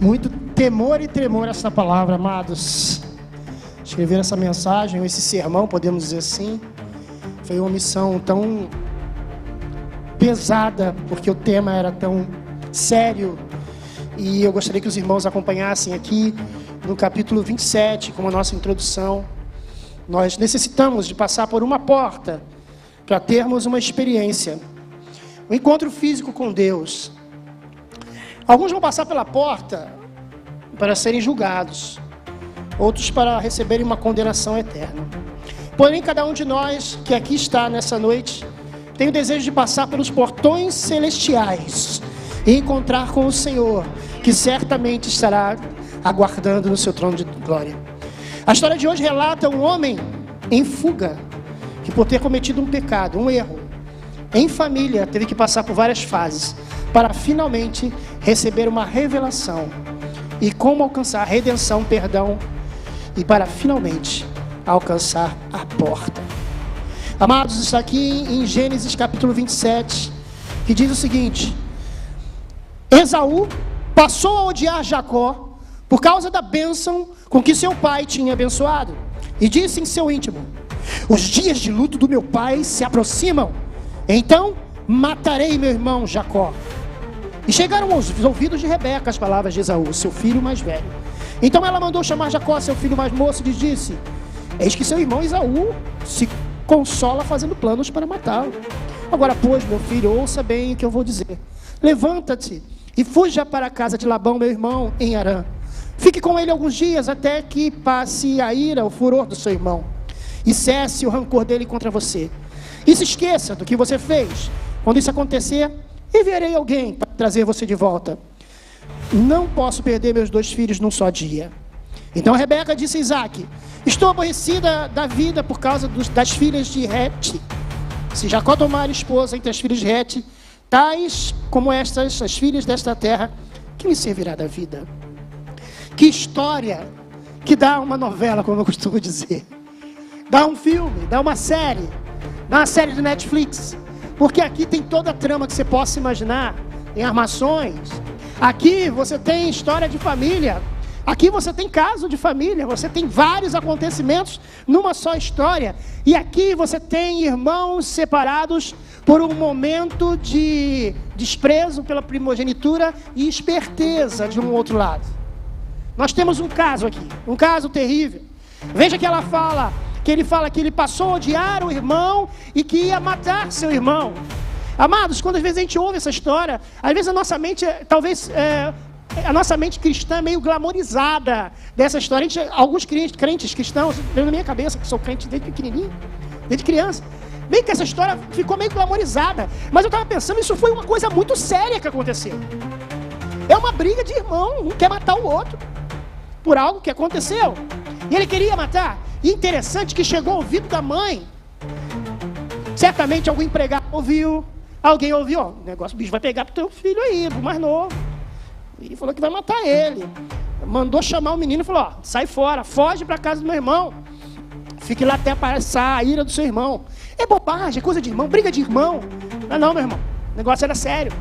Muito temor e tremor essa palavra, amados. Escrever essa mensagem, esse sermão, podemos dizer assim, foi uma missão tão pesada, porque o tema era tão sério. E eu gostaria que os irmãos acompanhassem aqui no capítulo 27, como a nossa introdução. Nós necessitamos de passar por uma porta para termos uma experiência, um encontro físico com Deus. Alguns vão passar pela porta para serem julgados, outros para receberem uma condenação eterna. Porém, cada um de nós que aqui está nessa noite tem o desejo de passar pelos portões celestiais e encontrar com o Senhor, que certamente estará aguardando no seu trono de glória. A história de hoje relata um homem em fuga, que por ter cometido um pecado, um erro, em família, teve que passar por várias fases, para finalmente receber uma revelação, e como alcançar redenção, perdão, e para finalmente alcançar a porta. Amados, está aqui em Gênesis capítulo 27, que diz o seguinte: Esaú passou a odiar Jacó por causa da bênção com que seu pai tinha abençoado, e disse em seu íntimo: os dias de luto do meu pai se aproximam, então matarei meu irmão Jacó. E chegaram aos ouvidos de Rebeca as palavras de Esaú, seu filho mais velho. Então ela mandou chamar Jacó, seu filho mais moço, e lhe disse: eis que seu irmão Esaú se consola fazendo planos para matá-lo. Agora, pois, meu filho, ouça bem o que eu vou dizer. Levanta-te e fuja para a casa de Labão, meu irmão, em Harã. Fique com ele alguns dias, até que passe a ira, o furor do seu irmão, e cesse o rancor dele contra você. E se esqueça do que você fez. Quando isso acontecer, enviarei alguém para trazer você de volta. Não posso perder meus 2 filhos num só dia. Então Rebeca disse a Isaque: estou aborrecida da vida por causa das filhas de Hete. Se Jacó tomar esposa entre as filhas de Hete, tais como estas, as filhas desta terra, que me servirá da vida? Que história que dá uma novela, como eu costumo dizer. Dá um filme, dá uma série de Netflix. Porque aqui tem toda a trama que você possa imaginar, em armações. Aqui você tem história de família. Aqui você tem caso de família. Você tem vários acontecimentos numa só história. E aqui você tem irmãos separados por um momento de desprezo pela primogenitura e esperteza de um outro lado. Nós temos um caso aqui, um caso terrível. Veja que ele fala que ele passou a odiar o irmão e que ia matar seu irmão. Amados, quando às vezes a gente ouve essa história, às vezes a nossa mente, a nossa mente cristã é meio glamorizada dessa história. Alguns crentes cristãos, na minha cabeça, que sou crente desde pequenininho, desde criança, bem que essa história ficou meio glamorizada. Mas eu estava pensando, isso foi uma coisa muito séria que aconteceu. É uma briga de irmão, um quer matar o outro por algo que aconteceu. E ele queria matar. E interessante que chegou ao ouvido da mãe. Certamente algum empregado ouviu. Alguém ouviu: ó, o negócio, o bicho vai pegar pro teu filho aí, pro mais novo. E falou que vai matar ele. Mandou chamar o menino e falou: ó, sai fora, foge para casa do meu irmão. Fique lá até passar a ira do seu irmão. É bobagem, é coisa de irmão, briga de irmão. Não, meu irmão, o negócio era sério.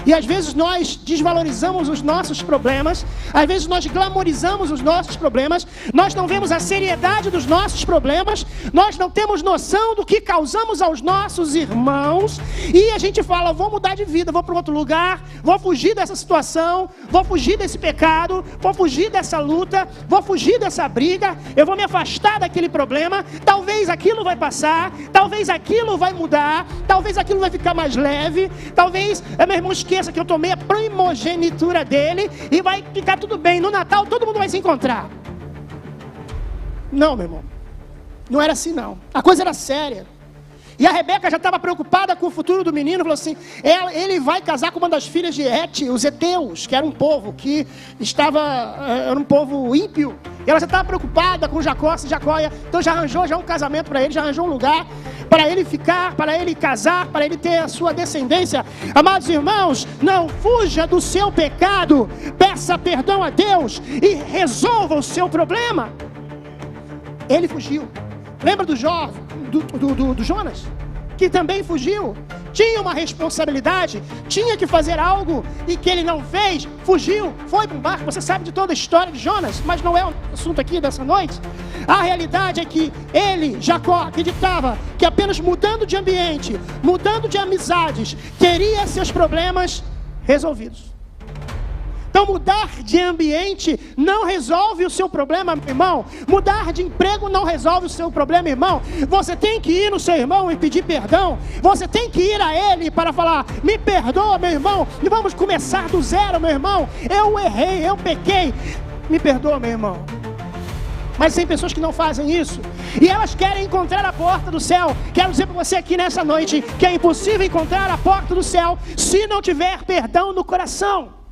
E às vezes nós desvalorizamos os nossos problemas, às vezes nós glamorizamos os nossos problemas, nós não vemos a seriedade dos nossos problemas, nós não temos noção do que causamos aos nossos irmãos, e a gente fala: vou mudar de vida, vou para outro lugar, vou fugir dessa situação, vou fugir desse pecado, vou fugir dessa luta, vou fugir dessa briga, eu vou me afastar daquele problema, talvez aquilo vai passar, talvez aquilo vai mudar, talvez aquilo vai ficar mais leve, talvez, meu irmão, esqueça que eu tomei a primogenitura dele e vai ficar tudo bem. No Natal todo mundo vai se encontrar. Não, meu irmão, não era assim não. A coisa era séria. E a Rebeca já estava preocupada com o futuro do menino. Falou assim: ele vai casar com uma das filhas de Hete, os heteus, que era um povo que era um povo ímpio. E ela já estava preocupada com Jacó, então já arranjou um casamento para ele, já arranjou um lugar para ele ficar, para ele casar, para ele ter a sua descendência. Amados irmãos, não fuja do seu pecado, peça perdão a Deus e resolva o seu problema. Ele fugiu. Lembra do Jonas? que também fugiu, tinha uma responsabilidade, tinha que fazer algo e que ele não fez, fugiu, foi para um barco. Você sabe de toda a história de Jonas, mas não é o assunto aqui dessa noite. A realidade é que ele, Jacó, acreditava que apenas mudando de ambiente, mudando de amizades, teria seus problemas resolvidos. Então mudar de ambiente não resolve o seu problema, irmão. Mudar de emprego não resolve o seu problema, irmão. Você tem que ir no seu irmão e pedir perdão. Você tem que ir a ele para falar: me perdoa, meu irmão, e vamos começar do zero, meu irmão. Eu errei, eu pequei. Me perdoa, meu irmão. Mas tem pessoas que não fazem isso, e elas querem encontrar a porta do céu. Quero dizer para você aqui nessa noite que é impossível encontrar a porta do céu se não tiver perdão no coração.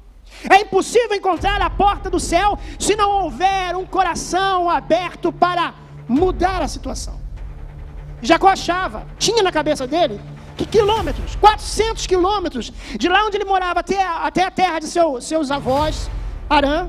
É impossível encontrar a porta do céu se não houver um coração aberto para mudar a situação. Jacó achava, tinha na cabeça dele, que 400 quilômetros, de lá onde ele morava até a terra de seus avós, Harã,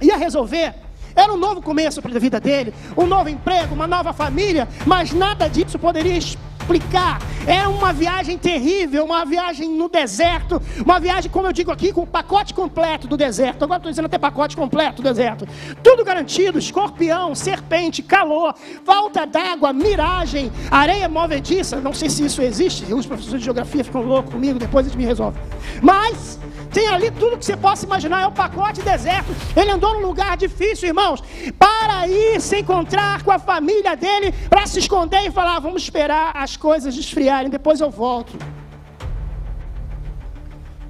ia resolver. Era um novo começo para a vida dele, um novo emprego, uma nova família, mas nada disso poderia explicar. É uma viagem terrível, uma viagem no deserto, uma viagem, como eu digo aqui, com o pacote completo do deserto. Agora estou dizendo até pacote completo do deserto. Tudo garantido: escorpião, serpente, calor, falta d'água, miragem, areia movediça. Não sei se isso existe, os professores de geografia ficam loucos comigo, depois eles me resolvem. Mas tem ali tudo que você possa imaginar, é o pacote deserto. Ele andou num lugar difícil, irmãos, para ir se encontrar com a família dele, para se esconder e falar: vamos esperar as coisas esfriarem, depois eu volto.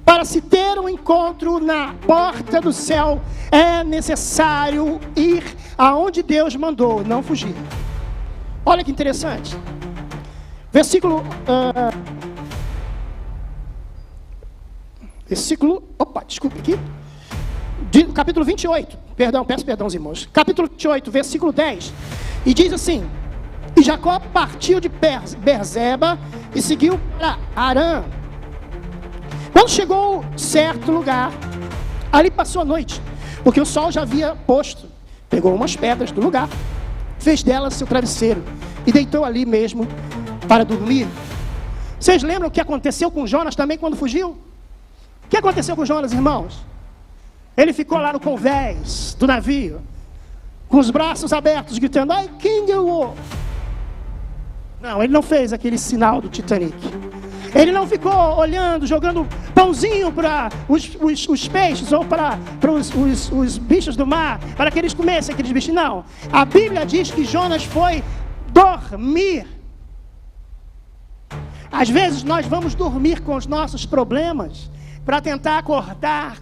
Para se ter um encontro na porta do céu, é necessário ir aonde Deus mandou, não fugir. Olha que interessante. Versículo... desculpe aqui. Capítulo 28. Peço perdão, irmãos. Capítulo 28, versículo 10. E diz assim: e Jacó partiu de Beerseba e seguiu para Harã. Quando chegou a certo lugar, ali passou a noite, porque o sol já havia posto. Pegou umas pedras do lugar, fez delas seu travesseiro e deitou ali mesmo para dormir. Vocês lembram o que aconteceu com Jonas também quando fugiu? O que aconteceu com Jonas, irmãos? Ele ficou lá no convés do navio, com os braços abertos, gritando: "Ai, King you!" Não, ele não fez aquele sinal do Titanic. Ele não ficou olhando, jogando pãozinho para os peixes ou para os bichos do mar, para que eles comessem aqueles bichos. Não. A Bíblia diz que Jonas foi dormir. Às vezes nós vamos dormir com os nossos problemas para tentar acordar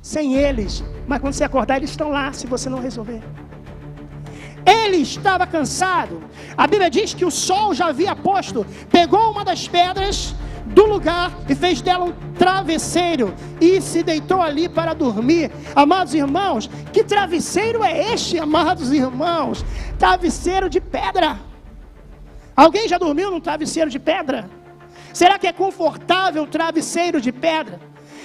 sem eles. Mas quando você acordar, eles estão lá, se você não resolver. Ele estava cansado. A Bíblia diz que o sol já havia posto. Pegou uma das pedras do lugar e fez dela um travesseiro e se deitou ali para dormir. Amados irmãos, que travesseiro é este, amados irmãos? Travesseiro de pedra. Alguém já dormiu num travesseiro de pedra? Será que é confortável o travesseiro de pedra?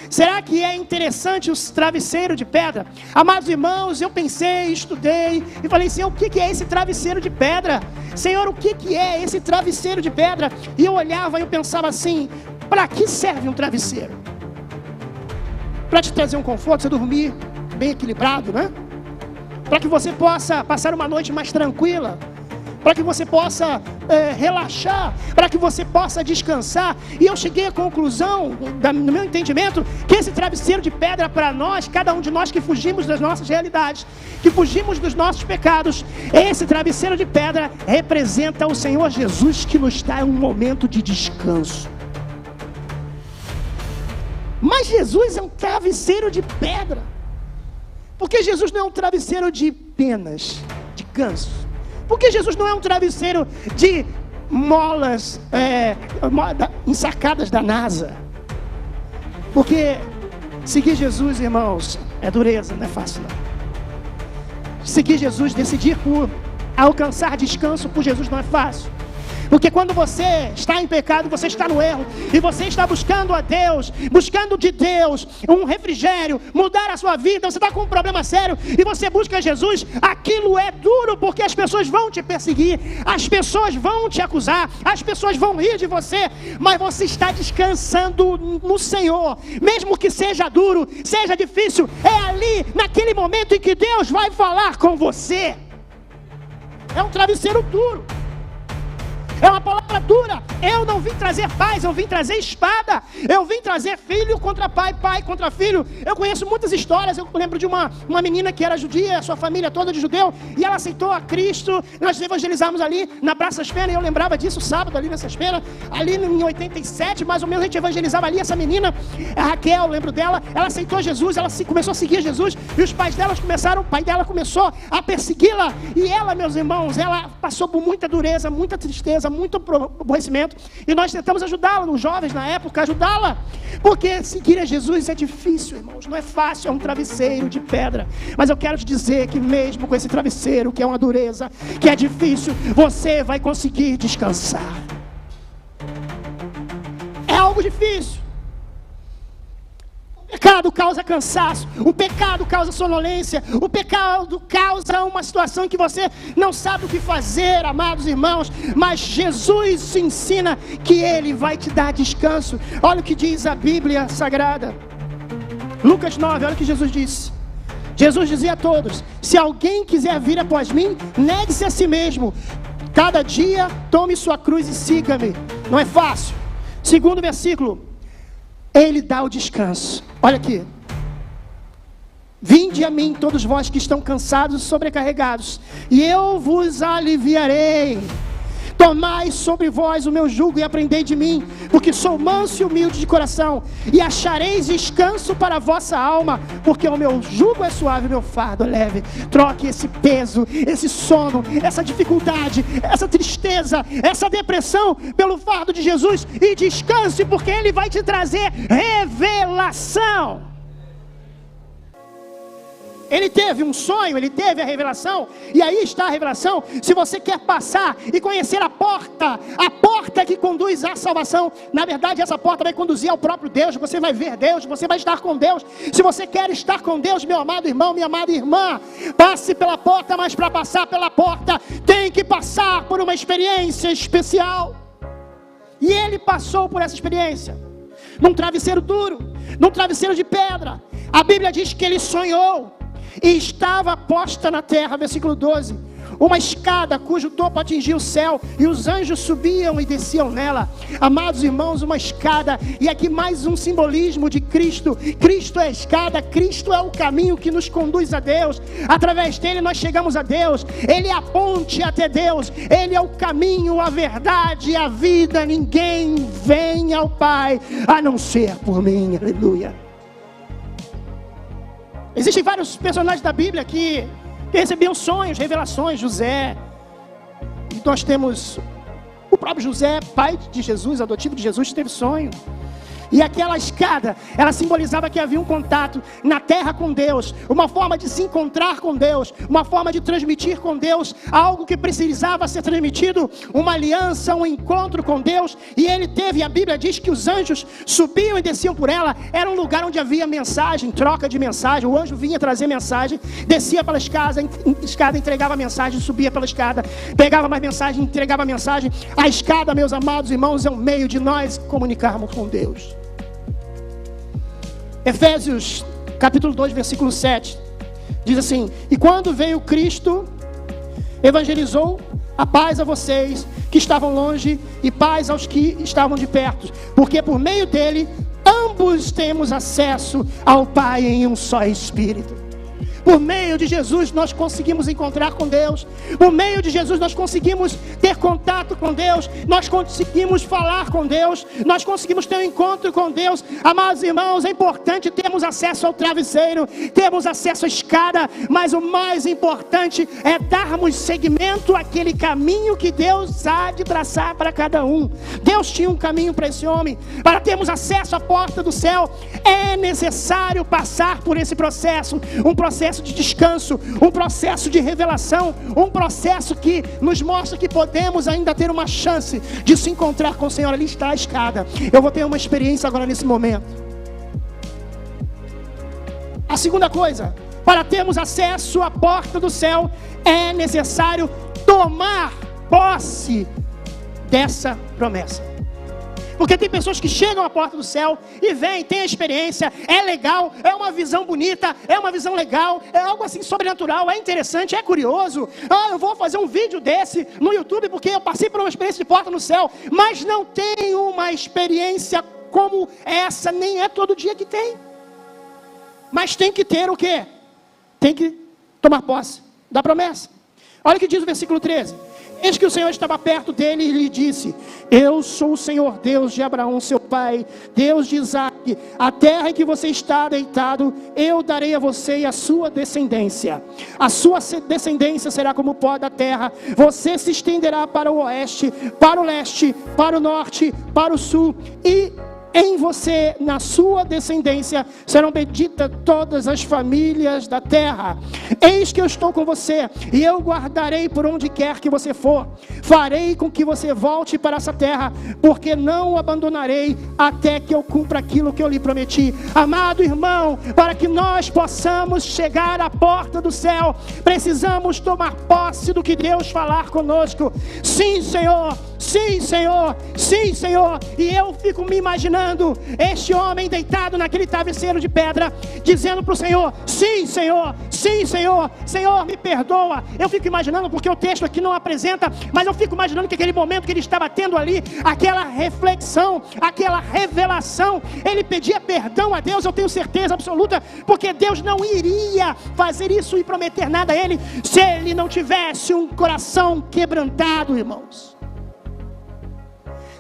Será que é interessante o travesseiro de pedra? Amados irmãos, eu pensei, estudei e falei: Senhor, o que é esse travesseiro de pedra? Senhor, o que é esse travesseiro de pedra? E eu olhava e eu pensava assim: para que serve um travesseiro? Para te trazer um conforto, você dormir bem equilibrado, né? Para que você possa passar uma noite mais tranquila, para que você possa relaxar, para que você possa descansar. E eu cheguei à conclusão, no meu entendimento, que esse travesseiro de pedra para nós, cada um de nós que fugimos das nossas realidades, que fugimos dos nossos pecados, esse travesseiro de pedra representa o Senhor Jesus, que nos dá um momento de descanso. Mas Jesus é um travesseiro de pedra, porque Jesus não é um travesseiro de penas, de ganso. Porque Jesus não é um travesseiro de molas ensacadas da NASA. Porque seguir Jesus, irmãos, é dureza, não é fácil não. Seguir Jesus, decidir por alcançar descanso por Jesus não é fácil. Porque quando você está em pecado, você está no erro, e você está buscando a Deus, buscando de Deus um refrigério, mudar a sua vida, você está com um problema sério, e você busca Jesus, aquilo é duro, porque as pessoas vão te perseguir, as pessoas vão te acusar, as pessoas vão rir de você, mas você está descansando no Senhor, mesmo que seja duro, seja difícil, é ali, naquele momento em que Deus vai falar com você. É um travesseiro duro, é uma palavra dura. Eu não vim trazer paz, eu vim trazer espada. Eu vim trazer filho contra pai, pai contra filho. Eu conheço muitas histórias. Eu lembro de uma menina que era judia, sua família toda de judeu, e ela aceitou a Cristo. Nós evangelizamos ali na Praça das Penas, e eu lembrava disso sábado ali nessas penas, ali em 87 mais ou menos, a gente evangelizava ali. Essa menina, a Raquel, eu lembro dela, ela aceitou Jesus, ela começou a seguir Jesus, e os pais dela o pai dela começou a persegui-la, e ela, meus irmãos, ela passou por muita dureza, muita tristeza, muito aborrecimento, e nós tentamos ajudá-la, nos jovens na época, ajudá-la, porque seguir a Jesus é difícil, irmãos, não é fácil, é um travesseiro de pedra, mas eu quero te dizer que mesmo com esse travesseiro, que é uma dureza, que é difícil, você vai conseguir descansar. É algo difícil. O pecado causa cansaço, o pecado causa sonolência, o pecado causa uma situação em que você não sabe o que fazer, amados irmãos, mas Jesus ensina que Ele vai te dar descanso. Olha o que diz a Bíblia Sagrada, Lucas 9, olha o que Jesus disse. Jesus dizia a todos: se alguém quiser vir após mim, negue-se a si mesmo, cada dia tome sua cruz e siga-me. Não é fácil. Segundo versículo, Ele dá o descanso. Olha aqui. Vinde a mim, todos vós que estão cansados e sobrecarregados, e eu vos aliviarei. Tomai sobre vós o meu jugo e aprendei de mim, porque sou manso e humilde de coração, e achareis descanso para a vossa alma, porque o meu jugo é suave e o meu fardo é leve. Troque esse peso, esse sono, essa dificuldade, essa tristeza, essa depressão pelo fardo de Jesus e descanse, porque Ele vai te trazer revelação. Ele teve um sonho, ele teve a revelação, e aí está a revelação. Se você quer passar e conhecer a porta que conduz à salvação, na verdade essa porta vai conduzir ao próprio Deus. Você vai ver Deus, você vai estar com Deus. Se você quer estar com Deus, meu amado irmão, minha amada irmã, passe pela porta, mas para passar pela porta tem que passar por uma experiência especial. E ele passou por essa experiência num travesseiro duro, num travesseiro de pedra. A Bíblia diz que ele sonhou e estava posta na terra, versículo 12, uma escada cujo topo atingia o céu, e os anjos subiam e desciam nela. Amados irmãos, uma escada, e aqui mais um simbolismo de Cristo. Cristo é a escada, Cristo é o caminho que nos conduz a Deus. Através dele nós chegamos a Deus. Ele é a ponte até Deus, Ele é o caminho, a verdade e a vida. Ninguém vem ao Pai a não ser por mim. Aleluia. Existem vários personagens da Bíblia que recebiam sonhos, revelações. José, e nós temos o próprio José, pai de Jesus, adotivo de Jesus, teve sonho. E aquela escada, ela simbolizava que havia um contato na terra com Deus, uma forma de se encontrar com Deus, uma forma de transmitir com Deus algo que precisava ser transmitido, uma aliança, um encontro com Deus. E ele teve, a Bíblia diz que os anjos subiam e desciam por ela. Era um lugar onde havia mensagem, troca de mensagem. O anjo vinha trazer mensagem, descia pela escada, entregava mensagem, subia pela escada, pegava mais mensagem, entregava mensagem. A escada, meus amados irmãos, é um meio de nós comunicarmos com Deus. Efésios capítulo 2, versículo 7, diz assim: e quando veio Cristo, evangelizou a paz a vocês que estavam longe e paz aos que estavam de perto, porque por meio dele ambos temos acesso ao Pai em um só Espírito. Por meio de Jesus nós conseguimos encontrar com Deus. Por meio de Jesus nós conseguimos ter contato com Deus. Nós conseguimos falar com Deus. Nós conseguimos ter um encontro com Deus. Amados irmãos, é importante termos acesso ao travesseiro, termos acesso à escada, mas o mais importante é darmos seguimento àquele caminho que Deus há de traçar para cada um. Deus tinha um caminho para esse homem. Para termos acesso à porta do céu, é necessário passar por esse processo, um processo processo de descanso, um processo de revelação, um processo que nos mostra que podemos ainda ter uma chance de se encontrar com o Senhor. Ali está a escada. Eu vou ter uma experiência agora nesse momento. A segunda coisa, para termos acesso à porta do céu, é necessário tomar posse dessa promessa. Porque tem pessoas que chegam à porta do céu e vêm, tem a experiência, é legal, é uma visão bonita, é uma visão legal, é algo assim sobrenatural, é interessante, é curioso. Eu vou fazer um vídeo desse no YouTube porque eu passei por uma experiência de porta no céu, mas não tem uma experiência como essa, nem é todo dia que tem. Mas tem que ter o quê? Tem que tomar posse da promessa. Olha o que diz o versículo 13. Eis que o Senhor estava perto dele e lhe disse: eu sou o Senhor Deus de Abraão, seu pai, Deus de Isaque. A terra em que você está deitado, eu darei a você e a sua descendência. A sua descendência será como o pó da terra. Você se estenderá para o oeste, para o leste, para o norte, para o sul, e em você, na sua descendência, serão benditas todas as famílias da terra. Eis que eu estou com você, e eu guardarei por onde quer que você for. Farei com que você volte para essa terra, porque não o abandonarei até que eu cumpra aquilo que eu lhe prometi. Amado irmão, para que nós possamos chegar à porta do céu, precisamos tomar posse do que Deus falar conosco. Sim, Senhor. Sim, Senhor, sim, Senhor. E eu fico me imaginando este homem deitado naquele travesseiro de pedra, dizendo para o Senhor: sim, Senhor, sim, Senhor, Senhor, me perdoa. Eu fico imaginando, porque o texto aqui não apresenta, mas eu fico imaginando que aquele momento que ele estava tendo ali, aquela reflexão, aquela revelação, ele pedia perdão a Deus, eu tenho certeza absoluta, porque Deus não iria fazer isso e prometer nada a ele, se ele não tivesse um coração quebrantado, irmãos.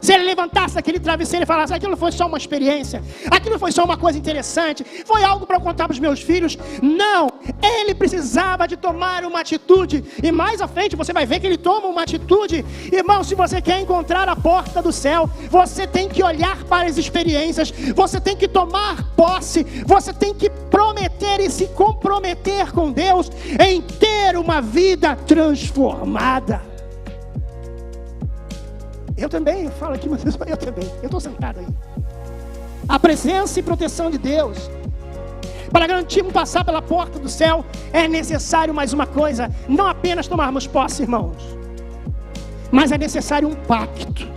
Se ele levantasse daquele travesseiro e falasse: aquilo foi só uma experiência, aquilo foi só uma coisa interessante, foi algo para eu contar para os meus filhos. Não, ele precisava de tomar uma atitude. E mais à frente você vai ver que ele toma uma atitude. Irmão, se você quer encontrar a porta do céu, você tem que olhar para as experiências, você tem que tomar posse, você tem que prometer e se comprometer com Deus em ter uma vida transformada. Eu também, falo aqui, mas eu também, eu estou sentado aí. A presença e proteção de Deus. Para garantirmos passar pela porta do céu, é necessário mais uma coisa: não apenas tomarmos posse, irmãos, mas é necessário um pacto.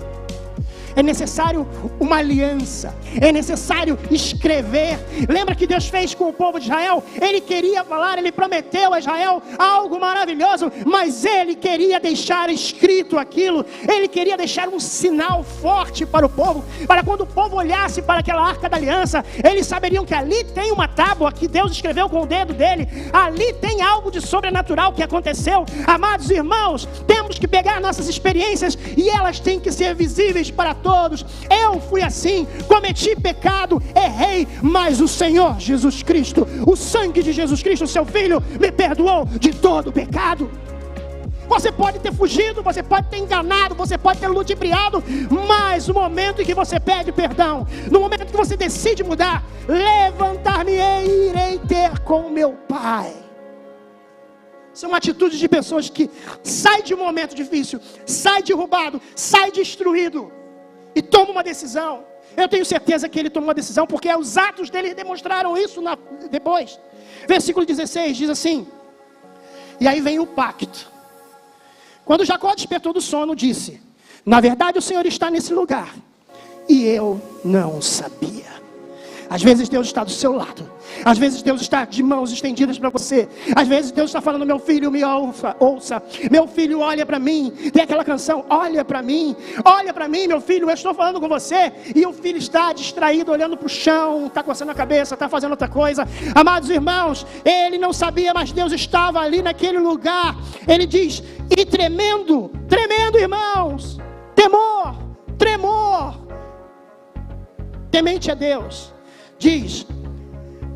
É necessário uma aliança, é necessário escrever. Lembra que Deus fez com o povo de Israel? Ele queria falar, ele prometeu a Israel algo maravilhoso, mas ele queria deixar escrito aquilo. Ele queria deixar um sinal forte para o povo, para quando o povo olhasse para aquela arca da aliança, eles saberiam que ali tem uma tábua que Deus escreveu com o dedo dele, ali tem algo de sobrenatural que aconteceu. Amados irmãos, temos que pegar nossas experiências e elas têm que ser visíveis para todos. Eu fui assim, cometi pecado, errei, mas o Senhor Jesus Cristo, o sangue de Jesus Cristo, seu Filho, me perdoou de todo pecado. Você pode ter fugido, você pode ter enganado, você pode ter ludibriado, mas no momento em que você pede perdão, no momento que você decide mudar, levantar-me-ei e irei ter com meu Pai. São atitudes de pessoas que saem de um momento difícil, saem derrubado, saem destruído e tomam uma decisão. Eu tenho certeza que ele tomou uma decisão, porque os atos dele demonstraram isso depois. Versículo 16 diz assim: e aí vem o pacto. Quando Jacó despertou do sono, disse: na verdade o Senhor está nesse lugar, e eu não sabia. Às vezes Deus está do seu lado, às vezes Deus está de mãos estendidas para você, às vezes Deus está falando: meu filho, me ouça, meu filho, olha para mim. Tem aquela canção: olha para mim, meu filho, eu estou falando com você. E o filho está distraído, olhando para o chão, está coçando a cabeça, está fazendo outra coisa. Amados irmãos, ele não sabia, mas Deus estava ali naquele lugar. Ele diz: e tremendo, irmãos, tremor, temente a Deus, diz: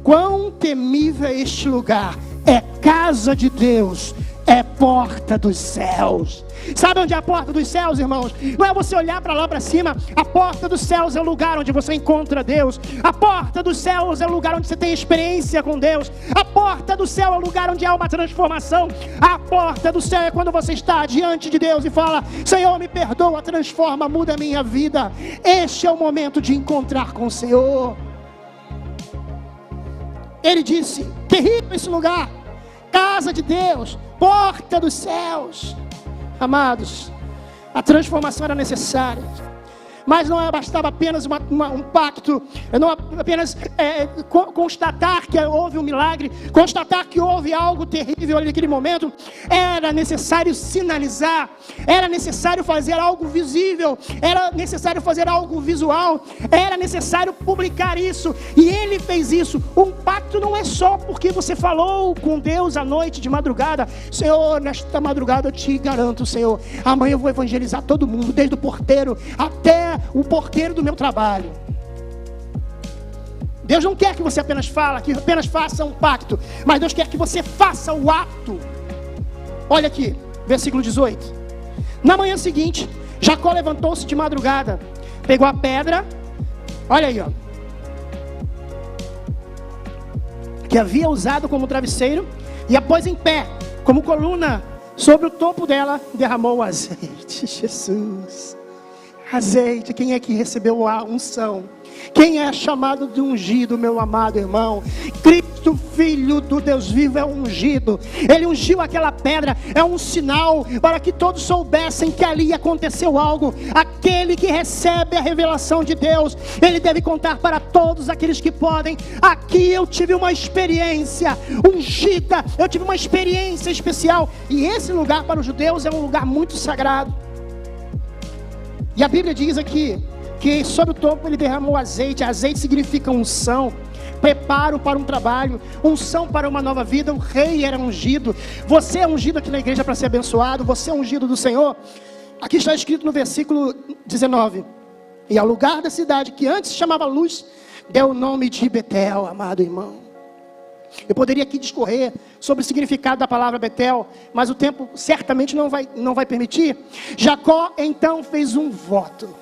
quão temível é este lugar, é casa de Deus, é porta dos céus. Sabe onde é a porta dos céus, irmãos? Não é você olhar para lá para cima. A porta dos céus é o lugar onde você encontra Deus. A porta dos céus é o lugar onde você tem experiência com Deus. A porta do céu é o lugar onde há uma transformação. A porta do céu é quando você está diante de Deus e fala: Senhor, me perdoa, transforma, muda a minha vida. Este é o momento de encontrar com o Senhor. Ele disse: terrível esse lugar, casa de Deus, porta dos céus. Amados, a transformação era necessária, mas não bastava apenas um pacto, não apenas constatar que houve um milagre, constatar que houve algo terrível ali naquele momento. Era necessário sinalizar, era necessário fazer algo visível, era necessário fazer algo visual, era necessário publicar isso, e ele fez isso. Um pacto não é só porque você falou com Deus à noite, de madrugada: Senhor, nesta madrugada eu te garanto, Senhor, amanhã eu vou evangelizar todo mundo, desde o porteiro até o porteiro do meu trabalho. Deus não quer que você apenas fale, que apenas faça um pacto, mas Deus quer que você faça o ato. Olha aqui, versículo 18. Na manhã seguinte, Jacó levantou-se de madrugada, pegou a pedra, olha aí, ó, que havia usado como travesseiro, e a pôs em pé, como coluna. Sobre o topo dela derramou o azeite. Jesus, azeite. Quem é que recebeu a unção? Quem é chamado de ungido, meu amado irmão? Cristo, Filho do Deus vivo, é ungido. Ele ungiu aquela pedra, é um sinal para que todos soubessem que ali aconteceu algo. Aquele que recebe a revelação de Deus, ele deve contar para todos aqueles que podem: aqui eu tive uma experiência ungida, eu tive uma experiência especial. E esse lugar para os judeus é um lugar muito sagrado. E a Bíblia diz aqui que sobre o topo ele derramou azeite. Azeite significa unção, preparo para um trabalho, unção para uma nova vida. O rei era ungido. Você é ungido aqui na igreja para ser abençoado. Você é ungido do Senhor. Aqui está escrito no versículo 19: e ao lugar da cidade que antes se chamava Luz, deu o nome de Betel. Amado irmão, eu poderia aqui discorrer sobre o significado da palavra Betel, mas o tempo certamente não vai permitir. Jacó então fez um voto.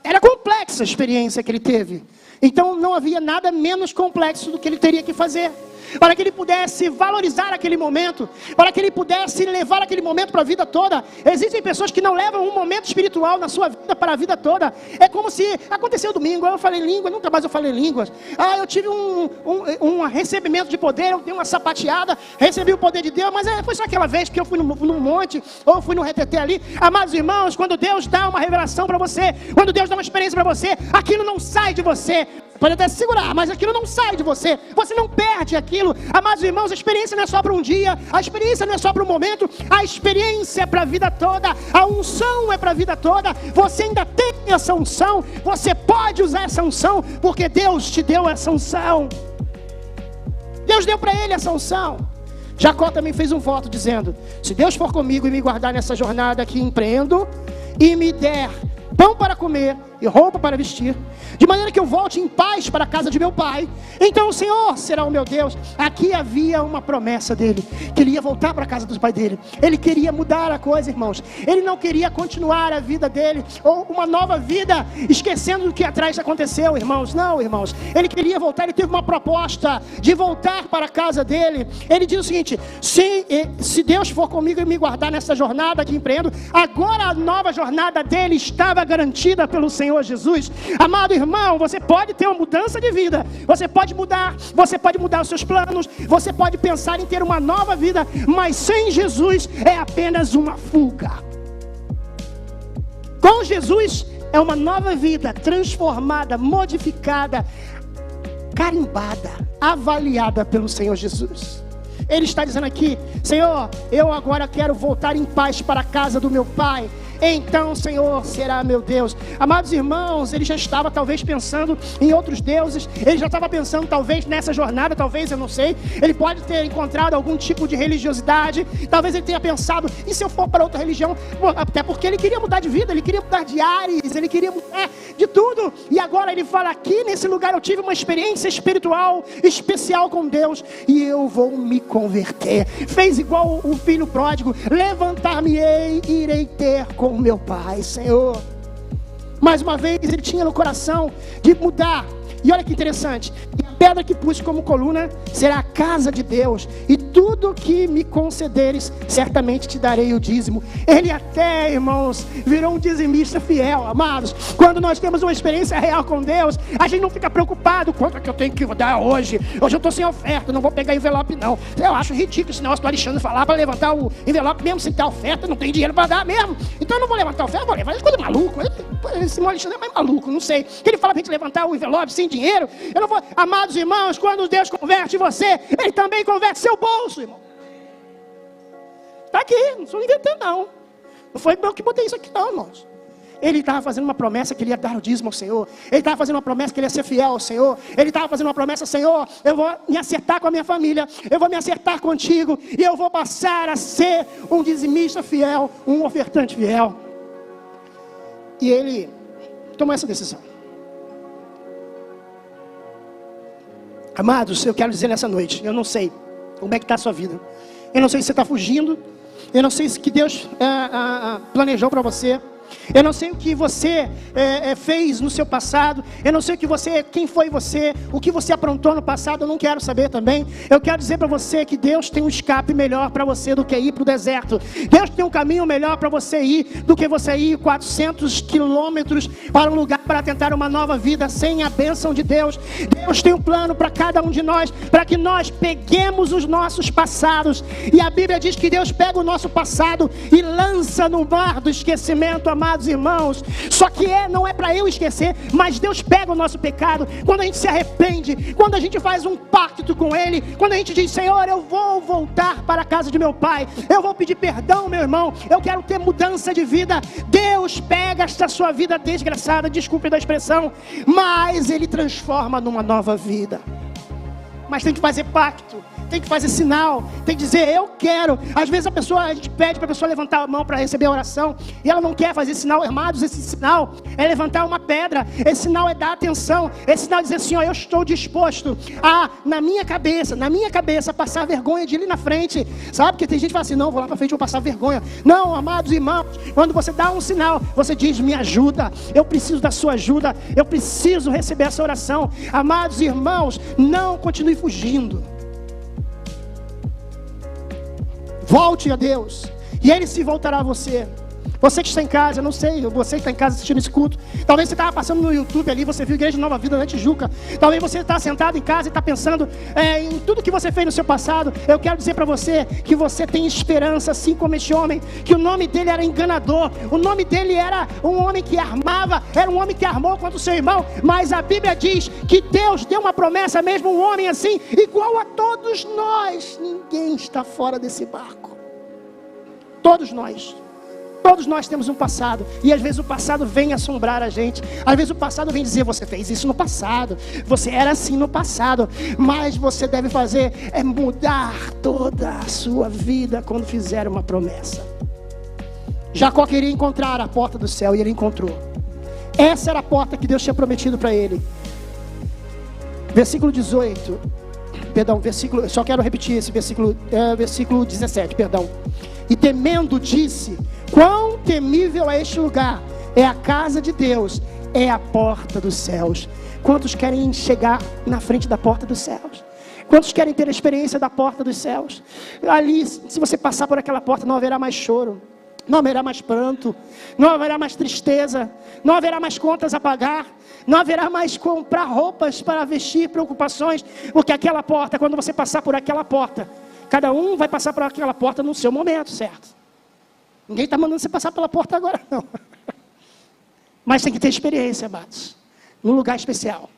Era complexa a experiência que ele teve, então não havia nada menos complexo do que ele teria que fazer, para que ele pudesse valorizar aquele momento, para que ele pudesse levar aquele momento para a vida toda. Existem pessoas que não levam um momento espiritual na sua vida para a vida toda. É como se aconteceu domingo: eu falei língua, nunca mais eu falei línguas. Eu tive um recebimento de poder, eu dei uma sapateada, recebi o poder de Deus, mas foi só aquela vez, porque eu fui num monte, ou fui no reteté ali. Amados irmãos, quando Deus dá uma revelação para você, quando Deus dá uma experiência para você, aquilo não sai de você. Pode até se segurar, mas aquilo não sai de você. Você não perde aquilo. Amados irmãos, a experiência não é só para um dia, a experiência não é só para um momento, a experiência é para a vida toda, a unção é para a vida toda. Você ainda tem essa unção, você pode usar essa unção, porque Deus te deu essa unção. Deus deu para ele essa unção. Jacó também fez um voto dizendo: se Deus for comigo e me guardar nessa jornada que empreendo, e me der pão para comer e roupa para vestir, de maneira que eu volte em paz para a casa de meu pai, então o Senhor será o meu Deus. Aqui havia uma promessa dele, que ele ia voltar para a casa do pai dele. Ele queria mudar a coisa, irmãos. Ele não queria continuar a vida dele, ou uma nova vida, esquecendo do que atrás aconteceu, irmãos. Não, irmãos, ele queria voltar. Ele teve uma proposta de voltar para a casa dele. Ele diz o seguinte: se Deus for comigo e me guardar nessa jornada que empreendo. Agora a nova jornada dele estava garantida pelo Senhor Jesus. Amado irmão, você pode ter uma mudança de vida, você pode mudar os seus planos, você pode pensar em ter uma nova vida, mas sem Jesus é apenas uma fuga. Com Jesus é uma nova vida, transformada, modificada, carimbada, avaliada pelo Senhor Jesus. Ele está dizendo aqui: Senhor, eu agora quero voltar em paz para a casa do meu pai. então, Senhor, será meu Deus. Amados irmãos, ele já estava talvez pensando em outros deuses, ele já estava pensando talvez nessa jornada, talvez, eu não sei, ele pode ter encontrado algum tipo de religiosidade, talvez ele tenha pensado, e se eu for para outra religião? Até porque ele queria mudar de vida, ele queria mudar de ares, ele queria mudar de tudo, e agora ele fala, aqui nesse lugar eu tive uma experiência espiritual, especial com Deus, e eu vou me converter. Fez igual o filho pródigo, levantar-me-ei e irei ter com meu pai, Senhor. Mais uma vez ele tinha no coração de mudar. E olha que interessante, e a pedra que pus como coluna será a casa de Deus, e tudo que me concederes, certamente te darei o dízimo. Ele até, irmãos, virou um dizimista fiel, amados. Quando nós temos uma experiência real com Deus, a gente não fica preocupado, quanto é que eu tenho que dar hoje? Hoje eu estou sem oferta, não vou pegar envelope não. Eu acho ridículo esse negócio do Alexandre falar para levantar o envelope mesmo sem ter oferta, não tem dinheiro para dar mesmo. Então eu não vou levantar a oferta, vou levar, coisa maluco. Esse Alexandre é mais maluco, não sei. Ele fala para a gente levantar o envelope sem dinheiro. Eu não vou. Amados irmãos, quando Deus converte você, Ele também converte seu bolso, irmão. Está aqui, não estou inventando não. Não foi eu que botei isso aqui não, irmãos. Ele estava fazendo uma promessa que ele ia dar o dízimo ao Senhor. Ele estava fazendo uma promessa que ele ia ser fiel ao Senhor. Ele estava fazendo uma promessa, Senhor, eu vou me acertar com a minha família. Eu vou me acertar contigo. E eu vou passar a ser um dizimista fiel, um ofertante fiel. E ele tomou essa decisão. Amados, eu quero dizer nessa noite, eu não sei como é que está a sua vida. Eu não sei se você está fugindo. Eu não sei se que Deus planejou para você. Eu não sei o que você fez no seu passado. Eu não sei quem foi você, o que você aprontou no passado. Eu não quero saber também. Eu quero dizer para você que Deus tem um escape melhor para você do que ir para o deserto. Deus tem um caminho melhor para você ir do que você ir 400 quilômetros para um lugar para tentar uma nova vida sem a bênção de Deus. Deus tem um plano para cada um de nós, para que nós peguemos os nossos passados. E a Bíblia diz que Deus pega o nosso passado e lança no mar do esquecimento, amados irmãos. Só que não é para eu esquecer, mas Deus pega o nosso pecado quando a gente se arrepende, quando a gente faz um pacto com Ele, quando a gente diz, Senhor, eu vou voltar para a casa de meu pai, eu vou pedir perdão, meu irmão, eu quero ter mudança de vida. Deus pega esta sua vida desgraçada, desculpe da expressão, mas Ele transforma numa nova vida. Mas tem que fazer pacto, tem que fazer sinal, tem que dizer, eu quero. Às vezes a gente pede para a pessoa levantar a mão para receber a oração, e ela não quer fazer sinal. Amados, esse sinal é levantar uma pedra, esse sinal é dar atenção, esse sinal é dizer assim, ó, eu estou disposto a, na minha cabeça, passar vergonha de ir ali na frente, sabe? Porque tem gente que fala assim, não, vou lá para frente, vou passar vergonha. Não, amados irmãos, quando você dá um sinal, você diz, me ajuda, eu preciso da sua ajuda, eu preciso receber essa oração. Amados irmãos, não continue fugindo. Volte a Deus, e Ele se voltará a você. Você que está em casa, eu não sei, você que está em casa assistindo esse culto, talvez você estava passando no YouTube ali, você viu Igreja Nova Vida na Tijuca, talvez você está sentado em casa e está pensando em tudo que você fez no seu passado. Eu quero dizer para você que você tem esperança, assim como este homem, que o nome dele era enganador, o nome dele era um homem que armava, era um homem que armou contra o seu irmão, mas a Bíblia diz que Deus deu uma promessa mesmo, um homem assim, igual a todos nós. Ninguém está fora desse barco, todos nós. Todos nós temos um passado, e às vezes o passado vem assombrar a gente, às vezes o passado vem dizer, você fez isso no passado, você era assim no passado, mas você deve fazer é mudar toda a sua vida quando fizer uma promessa. Jacó queria encontrar a porta do céu, e ele encontrou. Essa era a porta que Deus tinha prometido para ele. Versículo 18, perdão, só quero repetir esse versículo, versículo 17, perdão. E temendo disse, quão temível é este lugar, é a casa de Deus, é a porta dos céus. Quantos querem chegar na frente da porta dos céus? Quantos querem ter a experiência da porta dos céus? Ali, se você passar por aquela porta, não haverá mais choro, não haverá mais pranto, não haverá mais tristeza, não haverá mais contas a pagar, não haverá mais comprar roupas para vestir, preocupações, porque aquela porta, quando você passar por aquela porta, cada um vai passar por aquela porta no seu momento, certo? Ninguém está mandando você passar pela porta agora, não. Mas tem que ter experiência, amados, num lugar especial.